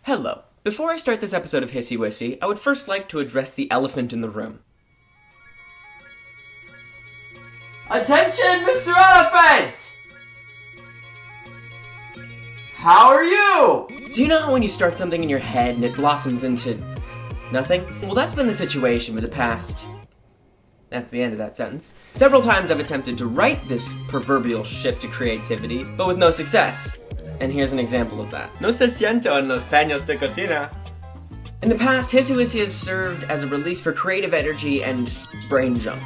Hello. Before I start this episode of Hisi Wisi, I would first like to address the elephant in the room. Attention, Mr. Elephant! How are you? So you know how when you start something in your head and it blossoms into nothing? Well, that's been the situation for the past... That's the end of that sentence. Several times I've attempted to write this proverbial ship to creativity, but with no success. And here's an example of that. No se siento en los paños de cocina. In the past, Hisi Wisi has served as a release for creative energy and brain junk.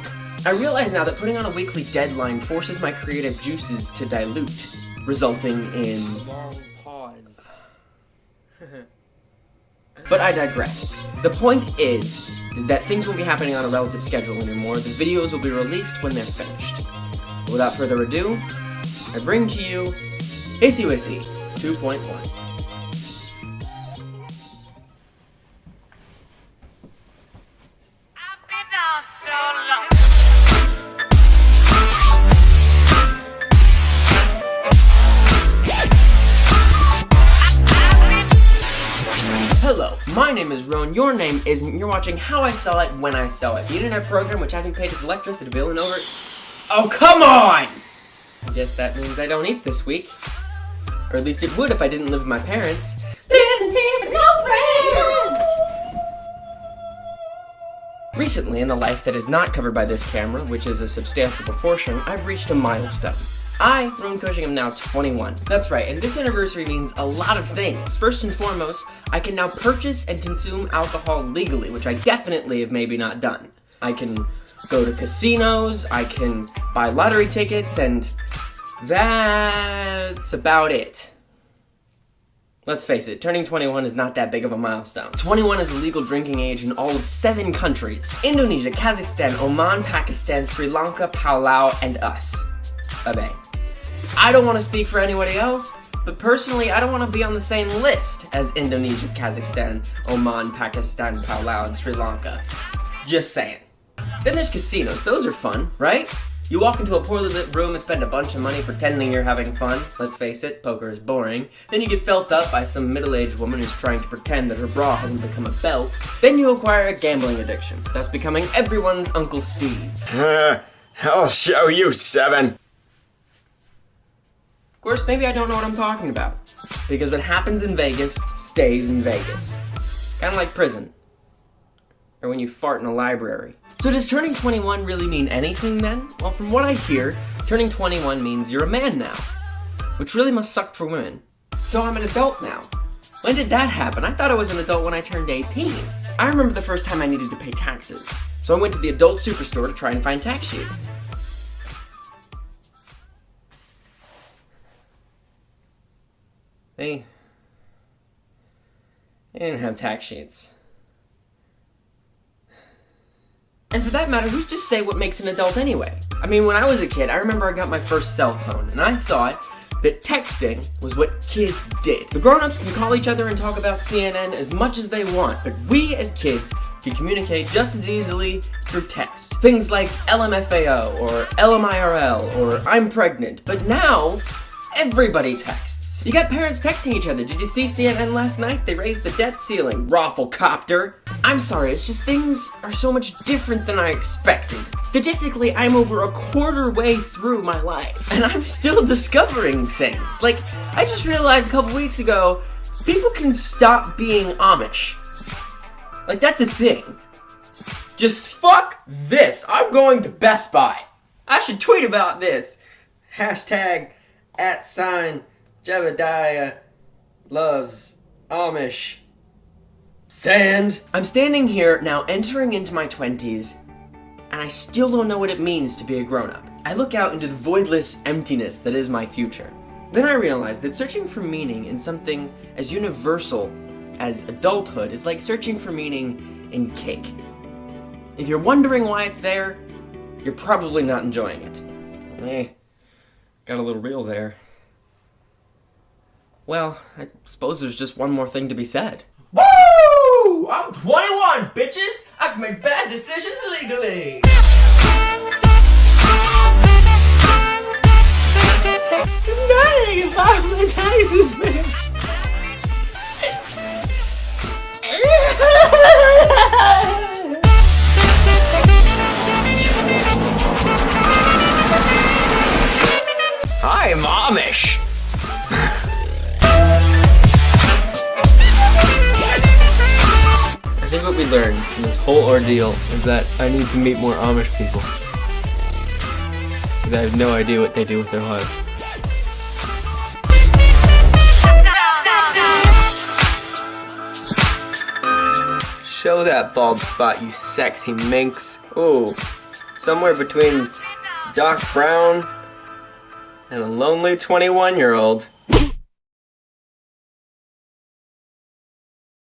I realize now that putting on a weekly deadline forces my creative juices to dilute, resulting in... long pause. But I digress. The point is that things won't be happening on a relative schedule anymore. The videos will be released when they're finished. But without further ado, I bring to you Hisi Wisi 2.1. Hello, my name is Roan, your name isn't, you're watching How I Saw It When I Saw It, the internet program which hasn't paid its electricity bill in over... Oh, come on! I guess that means I don't eat this week. Or at least it would if I didn't live with my parents. Living here with no friends! Recently, in the life that is not covered by this camera, which is a substantial proportion, I've reached a milestone. I, Roan Cushing, am now 21. That's right, and this anniversary means a lot of things. First and foremost, I can now purchase and consume alcohol legally, which I definitely have maybe not done. I can go to casinos, I can buy lottery tickets, and that's about it. Let's face it, turning 21 is not that big of a milestone. 21 is the legal drinking age in all of 7 countries. Indonesia, Kazakhstan, Oman, Pakistan, Sri Lanka, Palau, and us. Abe. I don't want to speak for anybody else, but personally, I don't want to be on the same list as Indonesia, Kazakhstan, Oman, Pakistan, Palau, and Sri Lanka. Just saying. Then there's casinos. Those are fun, right? You walk into a poorly lit room and spend a bunch of money pretending you're having fun. Let's face it, poker is boring. Then you get felt up by some middle-aged woman who's trying to pretend that her bra hasn't become a belt. Then you acquire a gambling addiction, thus becoming everyone's Uncle Steve. I'll show you 7. Of course, maybe I don't know what I'm talking about. Because what happens in Vegas stays in Vegas. Kind of like prison. Or when you fart in a library. So does turning 21 really mean anything then? Well, from what I hear, turning 21 means you're a man now. Which really must suck for women. So I'm an adult now. When did that happen? I thought I was an adult when I turned 18. I remember the first time I needed to pay taxes. So I went to the adult superstore to try and find tax sheets. They didn't have tax sheets. And for that matter, who's to say what makes an adult anyway? I mean, when I was a kid, I remember I got my first cell phone, and I thought that texting was what kids did. The grown-ups can call each other and talk about CNN as much as they want, but we as kids can communicate just as easily through text. Things like LMFAO, or LMIRL, or I'm pregnant. But now, everybody texts. You got parents texting each other. Did you see CNN last night? They raised the debt ceiling. Rafflecopter. I'm sorry, it's just things are so much different than I expected. Statistically, I'm over a quarter way through my life, and I'm still discovering things. Like, I just realized a couple weeks ago, people can stop being Amish. Like, that's a thing. Just fuck this. I'm going to Best Buy. I should tweet about this. Hashtag @Jebediah loves Amish sand. I'm standing here now entering into my 20s, and I still don't know what it means to be a grown-up. I look out into the voidless emptiness that is my future. Then I realize that searching for meaning in something as universal as adulthood is like searching for meaning in cake. If you're wondering why it's there, you're probably not enjoying it. Got a little real there. Well, I suppose there's just one more thing to be said. Woo! I'm 21, bitches! I can make bad decisions legally! Nothing if I'm the Tyson's man. am Amish. I think what we learned in this whole ordeal is that I need to meet more Amish people. Because I have no idea what they do with their lives. Show that bald spot, you sexy minx. Ooh, somewhere between Doc Brown and a lonely 21-year-old.